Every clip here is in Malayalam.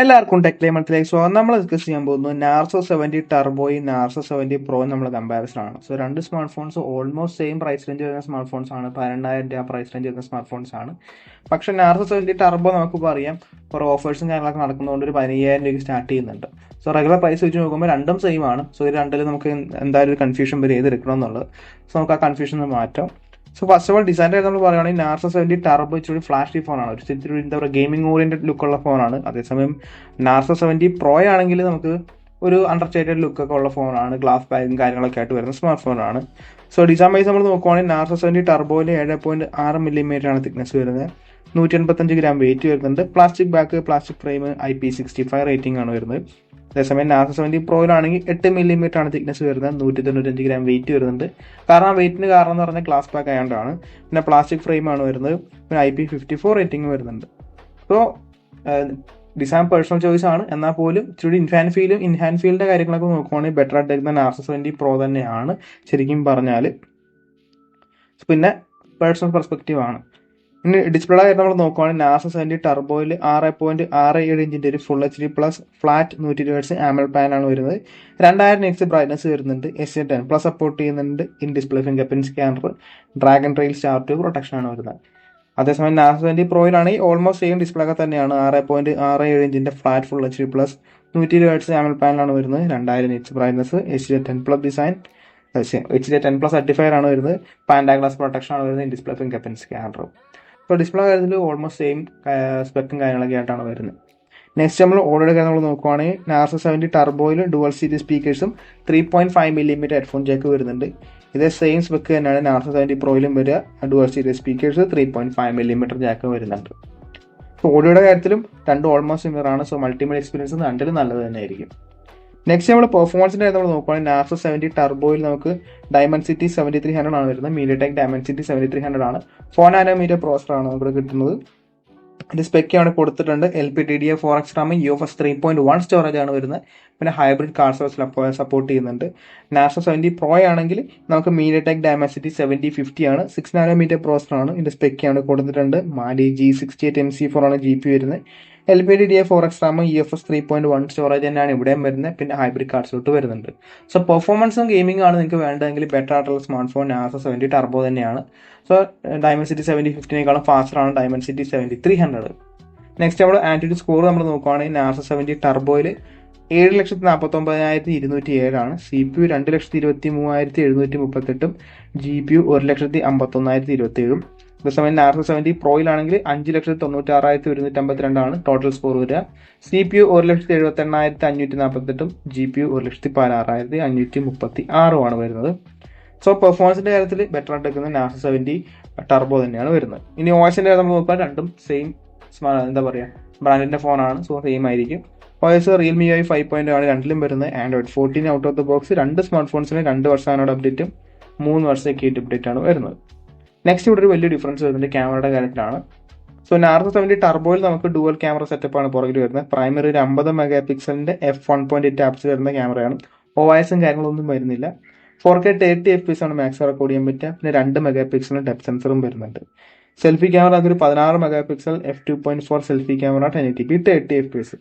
എല്ലാവർക്കും ടെക്ലേമത്തിലേക്ക് സ്വാഗതം. നമ്മൾ ഡിസ്കസ് ചെയ്യാൻ പോകുന്നത് നാർസോ 70 ടർബോയും നാർസോ 70 പ്രോയും നമ്മൾ കമ്പാരിസൺ ആണ്. സോ രണ്ട് smart phones almost same price range വരുന്ന സ്മാർട്ട് ഫോൺസ് ആണ്. 12,000 പ്രൈസ് റേഞ്ച് വരുന്ന സ്മാർട്ട് ഫോൺസ് ആണ്. പക്ഷേ നാർസോ 70 ടർബോ നമുക്കിപ്പോൾ അറിയാം, കുറേ ഓഫേഴ്സും കാര്യങ്ങളൊക്കെ നടക്കുന്നതുകൊണ്ട് ഒരു 15,000 രൂപയ്ക്ക് സ്റ്റാർട്ട് ചെയ്യുന്നുണ്ട്. സോ റെഗുലർ പ്രൈസ് വെച്ച് നോക്കുമ്പോൾ രണ്ടും സെയിം ആണ്. സോ ഇത് രണ്ടിലും നമുക്ക് എന്തായാലും ഒരു കൺഫ്യൂഷൻ വരും ഏത് എടുക്കണം എന്നുള്ളത്. സോ നമുക്ക് ആ കൺഫ്യൂഷൻ മാറ്റാം. സോ ഫസ്റ്റ് ഓഫ് ഓൾ ഡിസൈൻ്റെ നമ്മൾ പറയുകയാണെങ്കിൽ നാർസോ 70 ടർബോ ഇച്ചിരി ഫ്ലാഷി ഫോണാണ്. ഒരു എന്താ പറയുക ഗെയിമിംഗ് ഓറിയൻറ്റഡ് ലുക്കുള്ള ഫോണാണ്. അതേസമയം നാർസോ 70 പ്രോ ആണെങ്കിൽ നമുക്ക് ഒരു അണ്ടർസ്റ്റേറ്റഡ് ലുക്കൊക്കെ ഉള്ള ഫോണാണ്. ഗ്ലാസ് ബാഗും കാര്യങ്ങളൊക്കെ ആയിട്ട് വരുന്ന സ്മാർട്ട് ഫോണാണ്. സോ ഡിസൈൻ വൈസ് നമ്മൾ നോക്കുവാണെങ്കിൽ നാർസോ 70 ടർബോയിൽ 7.6 മില്ലിമീറ്റർ ആണ് തിക്നെസ് വരുന്നത്. 185 ഗ്രാം വെയിറ്റ് വരുന്നുണ്ട്. Plastic back, plastic frame, IP65 rating ആണ് വരുന്നത്. അതേസമയം നാർസോ 70 പ്രോയിലാണെങ്കിൽ 8 മില്ലിമീറ്റർ ആണ് തിക്നെസ് വരുന്നത്. 195 ഗ്രാം വെയിറ്റ് വരുന്നുണ്ട്. കാരണം ആ വെയിറ്റിന് കാരണം എന്ന് പറഞ്ഞാൽ ഗ്ലാസ് ബാക്ക് ആയതുകൊണ്ടാണ്. പിന്നെ പ്ലാസ്റ്റിക് ഫ്രെയിം ആണ് വരുന്നത്. പിന്നെ IP54 റേറ്റിംഗ് വരുന്നുണ്ട്. സോ ഡിസൈൻ പേഴ്സണൽ ചോയ്സ് ആണ്. എന്നാൽ പോലും ഇച്ചിരി ഇൻഹാൻഡ് ഫീലിൻ്റെ കാര്യങ്ങളൊക്കെ നോക്കുവാണെങ്കിൽ ബെറ്റർ ആയിട്ട് എടുക്കുന്ന നാർസോ 70 പ്രോ തന്നെയാണ് ശരിക്കും പറഞ്ഞാൽ. പിന്നെ പേഴ്സണൽ പെർസ്പെക്റ്റീവ് ആണ്. ഇനി ഡിസ്പ്ലേയുടെ കാര്യം നമ്മൾ നോക്കുവാണെങ്കിൽ നാർസോ 70 ടർബോയിൽ 6.67 ഇഞ്ചിൻ്റെ ഒരു full HD plus flat 120 hertz AMOLED പാനലാണ് വരുന്നത്. 2000 നിറ്റ്സ് ബ്രൈറ്റ്നസ് വരുന്നുണ്ട്. SC10+ സപ്പോർട്ട് ചെയ്യുന്നുണ്ട്. In display finger print scanner, dragon trail star 2 protection ആണ് വരുന്നത്. അതേസമയം നാർസോ 70 പ്രോയിലാണെങ്കിൽ ഓൾമോസ്റ്റ് സെയിം ഡിസ്പ്ലേ ഒക്കെ തന്നെയാണ്. 6.67 ഇഞ്ചിൻ്റെ flat full HD plus 120 hertz AMOLED പാനലാണ് വരുന്നത്. 2000 nits brightness, SC10+ design, HD10+ certified ആണ് വരുന്നത്. പാൻഡാ ഗ്ലാസ് പ്രൊട്ടക്ഷൻ ആണ് വരുന്നത്. In display finger print scanner. ഇപ്പോൾ ഡിസ്പ്ലേ കാര്യത്തിൽ ഓൾമോസ്റ്റ് സെയിം സ്പെക്കും കാര്യങ്ങളൊക്കെ ആയിട്ടാണ് വരുന്നത്. നെക്സ്റ്റ് നമ്മൾ ഓഡിയോയുടെ കാര്യം നമ്മൾ നോക്കുവാണെങ്കിൽ നാർസോ 70 ടർബോയിൽ ഡുവൽ സീരീസ് സ്പീക്കേഴ്സും 3.5 മില്ലിമീറ്റർ ഹെഡ്ഫോൺ ജാക്ക് വരുന്നുണ്ട്. ഇതേ സെയിം സ്പെക്ക് തന്നെയാണ് നാർസോ 70 പ്രോയിലും വരിക. Dual series speakers 3.5 millimetre jack വരുന്നുണ്ട്. ഓഡിയോയുടെ കാര്യത്തിലും രണ്ടും ഓൾമോസ്റ്റ് സിമിലർ ആണ്. സോ മൾട്ടിമീഡിയ എക്സ്പീരിയൻസ് രണ്ടിലും നല്ലത് തന്നെയായിരിക്കും. നെക്സ്റ്റ് നമ്മൾ പെർഫോമൻസിൻ്റെ നമ്മൾ നോക്കുകയാണെങ്കിൽ നാർസോ 70 ടർബോയിൽ നമുക്ക് ഡയമൻസിറ്റി 7300 ആണ് വരുന്നത്. മീഡിയടെക് ഡയമൻസിറ്റി 7300 ആണ്. 4 നാനോമീറ്റർ പ്രോസറാണ് നമുക്ക് കിട്ടുന്നത്. ഇതിൻ്റെ സ്പെക്കാണ് കൊടുത്തിട്ടുണ്ട്. LPDDR4X RAM, UFS 3.1 സ്റ്റോറേജ് ആണ് വരുന്നത്. പിന്നെ ഹൈബ്രിഡ് കാർഡ് സോഴ്സ് സപ്പോർട്ട് ചെയ്യുന്നുണ്ട്. നാർസോ 70 പ്രോ ആണെങ്കിൽ നമുക്ക് മീഡിയടെക് ഡയമൻസിറ്റി 7050 ആണ്. 6 നാനോമീറ്റർ പ്രോസറാണ്. ഇതിൻ്റെ സ്പെക്കാണ് കൊടുത്തിട്ടുണ്ട്. മാലി G68MC4 ആണ് GPU വരുന്നത്. LPDDR4X RAM, UFS 3.1 സ്റ്റോറേജ് തന്നെയാണ് ഇവിടെയും വരുന്നത്. പിന്നെ ഹൈബ്രിഡ് കാർഡ് സ്ലോട്ട് വരുന്നുണ്ട്. സോ പെർഫോമൻസും ഗെയിമിംഗ് ആണ് നിങ്ങൾക്ക് വേണ്ടതെങ്കിൽ ബെറ്റർ ആയിട്ടുള്ള സ്മാർട്ട് ഫോൺ നാർസോ 70 ടർബോ തന്നെയാണ്. സോ ഡയമൻസിറ്റി 7050 ഫാസ്റ്റർ ആണ് ഡയമൻസിറ്റി 7300. നെക്സ്റ്റ് നമ്മൾ ആൻഡ്രോയിഡ് സ്കോർ നമ്മൾ നോക്കുകയാണെങ്കിൽ നാർസോ 70 ടർബോയിൽ 7,49,207 ആണ്. CPU 2,23,738, GPU 1,51,027. അതേസമയം നാർസോ 70 പ്രോയിലാണെങ്കിൽ 5,96,152 ആണ് ടോട്ടൽ സ്കോർ വരിക. CPU 1,78,548, GPU 1,16,536 ആണ് വരുന്നത്. സോ പെർഫോമൻസിൻ്റെ കാര്യത്തിൽ ബെറ്റർ ആയിട്ട് എടുക്കുന്ന നാർസോ 70 ടർബോ തന്നെയാണ് വരുന്നത്. ഇനി OSൻ്റെ കാര്യം നമ്മൾ നോക്കാൻ രണ്ടും സെയിം എന്താ പറയുക ബ്രാൻഡിൻ്റെ ഫോണാണ്. സോ സെയിം ആയിരിക്കും. OS റിയൽമി UI 5.0 ആണ് രണ്ടിലും വരുന്നത്. Android 14 out of the box. രണ്ട് സ്മാർട്ട് ഫോൺസിന് 2 വർഷമാണ് അപ്ഡേറ്റും 3 വർഷം സെക്യൂരിറ്റി അപ്ഡേറ്റ് ആണ് വരുന്നത്. നെക്സ്റ്റ് ഇവിടെ ഒരു വലിയ ഡിഫറൻസ് വരുന്നത് ക്യാമറയുടെ കാര്യത്തിലാണ്. സോ നാർസോ 70 ടർബോയിൽ നമുക്ക് ഡുവൽ ക്യാമറ സെറ്റപ്പാണ് പുറകിൽ വരുന്നത്. പ്രൈമറി ഒരു 50 മെഗാ പിക്സലിൻ്റെ f1.8 ആപ്സ് വരുന്ന ക്യാമറയാണ്. OISും കാര്യങ്ങളൊന്നും വരുന്നില്ല. 4K 30 FPS ആണ് മാക്സ് റെക്കോർഡ് ചെയ്യാൻ പറ്റുക. പിന്നെ 2 മെഗാ പിക്സലിന് ഡെപ്ത് സെൻസറും വരുന്നുണ്ട്. സെൽഫി ക്യാമറ അതൊരു 16 mega pixel f2.4 selfie camera 1080p 30 FPS.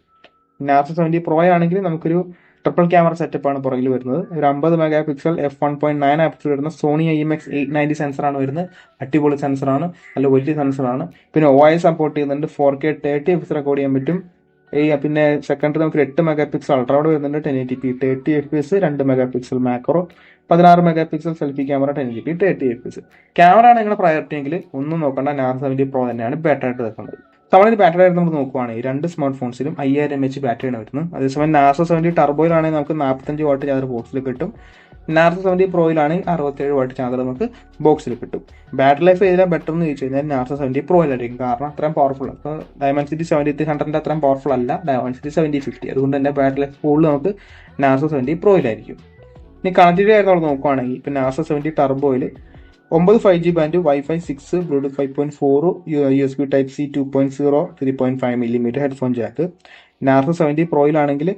Narzo 70 pro ആണെങ്കിൽ നമുക്കൊരു ട്രിപ്പിൾ ക്യാമറ സെറ്റപ്പാണ് പുറകിൽ വരുന്നത്. ഒരു 50 മെഗാ പിക്സൽ f1.9 ആപ്സ് വരുന്ന സോണി IMX890 സെൻസറാണ് വരുന്നത്. അടിപൊളി സെൻസറാണ്, നല്ല വലിയ സെൻസറാണ്. പിന്നെ OIS സപ്പോർട്ട് ചെയ്യുന്നുണ്ട്. 4K 30 FPS റെക്കോർഡ് ചെയ്യാൻ പറ്റും. പിന്നെ സെക്കൻഡറി നമുക്ക് 8 മെഗാ പിക്സൽ അൾട്രാവൈഡ് വരുന്നുണ്ട് 1080p 30 FPS, 2 mega pixel macro, 16 mega pixel selfie camera 1080p 30 FPS. Camera ആണ് നിങ്ങളുടെ പ്രയോറിറ്റി എങ്കിൽ ഒന്നും നോക്കണ്ട, നാർസോ 70 പ്രോ തന്നെയാണ് ബെറ്റർ ആയിട്ട് വെക്കുന്നത്. നമ്മളിത് ബാറ്ററി ആയിട്ട് നമ്മൾ നോക്കുവാണെങ്കിൽ രണ്ട് സ്മാർട്ട് ഫോൺസിലും 5000 mAh ബാറ്ററിയാണ് വരുന്നത്. അതേസമയം നാർസോ 70 ടർബോയിലാണെങ്കിൽ നമുക്ക് 45 വാട്ട് ചാർജർ ബോക്സിൽ കിട്ടും. നാർസോ 70 പ്രോയിലാണെങ്കിൽ 67 വാട്ട് ചാർജർ നമുക്ക് ബോക്സിൽ കിട്ടും. ബാറ്ററി ലൈഫ് ഏതിലാണ് ബെറ്റർ എന്ന് ചോദിച്ചു കഴിഞ്ഞാൽ നാർസോ 70 പ്രോയിലായിരിക്കും. കാരണം അത്രയും പവർഫുൾ. അപ്പോൾ ഡയമൻസിറ്റി 7300 അത്രയും പവർഫുൾ അല്ല ഡയമൻസിറ്റി 7050. അതുകൊണ്ട് തന്നെ ബാറ്ററി ലൈഫ് കൂടുതൽ നമുക്ക് നാർസോ 70 പ്രോയിലായിരിക്കും. ഇനി കണക്ടിവിറ്റി ആയിട്ട് നമ്മൾ നോക്കുവാണെങ്കിൽ ഇപ്പം Narzo 70 ടർബോയിൽ 9 5G band, Wi-Fi 6, Bluetooth 5.4, USB Type-C 2.0, 3.5 mm headphone Jack. Narzo 70 പ്രോയിലാണെങ്കിൽ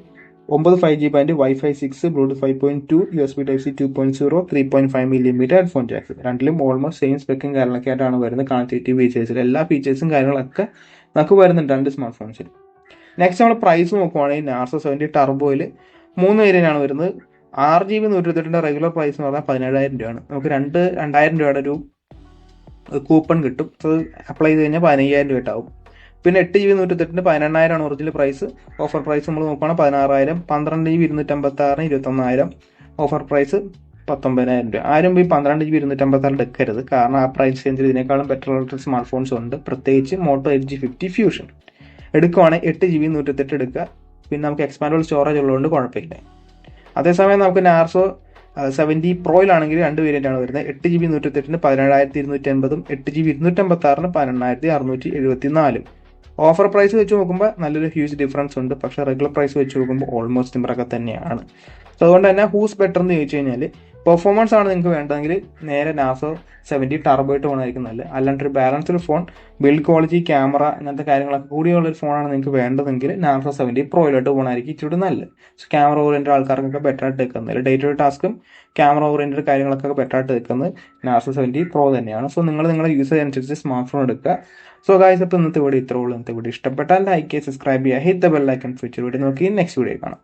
9 5G band, Wi-Fi 6, Bluetooth 5.2, USB Type-C 2.0, 3.5 mm headphone Jack. രണ്ടിലും ഓൾമോസ്റ്റ് സെയിം സ്പെക്കും കാര്യങ്ങളൊക്കെ ആയിട്ടാണ് വരുന്നത്. കണക്ടിവിറ്റി ഫീച്ചേഴ്സിൽ എല്ലാ ഫീച്ചേഴ്സും കാര്യങ്ങളൊക്കെ നമുക്ക് വരുന്നുണ്ട് രണ്ട് സ്മാർട്ട് ഫോൺസിൽ. നെക്സ്റ്റ് നമ്മൾ പ്രൈസ് നോക്കുവാണെങ്കിൽ നാർസോ 70 ടർബോയിൽ 3 വേരിയൻ്റാണ് വരുന്നത്. 6GB 128 റെഗുലർ പ്രൈസ് എന്ന് പറഞ്ഞാൽ 17,000 രൂപയാണ്. നമുക്ക് 2,000 രൂപയുടെ ഒരു കൂപ്പൺ കിട്ടും. അത് അപ്ലൈ ചെയ്ത് കഴിഞ്ഞാൽ 15,000 രൂപ ആവും. പിന്നെ 8GB 128 18,000 original price. Offer price നമ്മൾ നോക്കുകയാണെങ്കിൽ 16,000. 12GB 256 21,000. ഓഫർ പ്രൈസ് 19,000 രൂപ. ആരും ഈ 12GB 256 എടുക്കരുത്, കാരണം ആ പ്രൈസ് റേഞ്ചിൽ ഇതിനേക്കാളും ബെറ്റർ ഇലക്ട്രിക് സ്മാർട്ട് ഫോൺസ് ഉണ്ട്, പ്രത്യേകിച്ച് മോട്ടോ എഡ്ജ് 50 ഫ്യൂഷൻ. എടുക്കുവാണെങ്കിൽ 8GB 128 എടുക്കുക. പിന്നെ നമുക്ക് എക്സ്പാൻഡബിൾ സ്റ്റോറേജ് ഉള്ളതുകൊണ്ട് കുഴപ്പമില്ല. അതേസമയം നമുക്ക് നാർസോ 70 പ്രോയിലാണെങ്കിൽ 2 വേരിയൻ്റ് ആണ് വരുന്നത്. 8GB 128 17,280, 8GB 256 12,674. ഓഫർ പ്രൈസ് വെച്ച് നോക്കുമ്പോൾ നല്ലൊരു ഹ്യൂജ് ഡിഫറൻസ് ഉണ്ട്, പക്ഷേ റെഗുലർ പ്രൈസ് വെച്ച് നോക്കുമ്പോൾ ഓൾമോസ്റ്റ് സിമിലറൊക്കെ തന്നെയാണ്. സോ അതുകൊണ്ട് തന്നെ ഹൂസ് ബെറ്റർ എന്ന് ചോദിച്ചു കഴിഞ്ഞാൽ, പെർഫോമൻസ് ആണ് നിങ്ങൾക്ക് വേണ്ടതെങ്കിൽ നേരെ നാർസോ 70 ടർബോയിട്ട് പോകണമായിരിക്കും നല്ലത്. അല്ലാണ്ട് ഒരു balanced phone, build quality, camera അങ്ങനത്തെ കാര്യങ്ങളൊക്കെ കൂടിയുള്ളൊരു ഫോണാണ് നിങ്ങൾക്ക് വേണ്ടതെങ്കിൽ നാർസോ 70 പ്രോയിലോട്ട് പോകണമായിരിക്കും ഇച്ചിരി നല്ലത്. സോ ക്യാമറ ഓറിയൻറ്റഡ് ആൾക്കാർക്കൊക്കെ ബെറ്റർ ആയിട്ട് നിൽക്കുന്നത്, ഡേ ടു ഡേ ടാസ്കും ക്യാമറ ഓറിയൻറ്റഡ് കാര്യങ്ങളൊക്കെ ബെറ്റർ ആയിട്ട് നിൽക്കുന്നത് നാർസോ 70 പ്രോ തന്നെയാണ്. സോ നിങ്ങൾ നിങ്ങളുടെ യൂസർ അനുസരിച്ച് സ്മാർട്ട് ഫോൺ എടുക്കുക. സോ ഗായ്സ്, അപ്പോൾ ഇന്നത്തെ വീഡിയോ ഇത്രേ ഉള്ളൂ. ഇന്നത്തെ വീഡിയോ ഇഷ്ടപ്പെട്ടാൽ ലൈക്ക് ചെയ്യുക, സബ്സ്ക്രൈബ് ചെയ്യുക, hit the bell icon. Future video നോക്കി നെക്സ്റ്റ് വീഡിയോ കാണാം.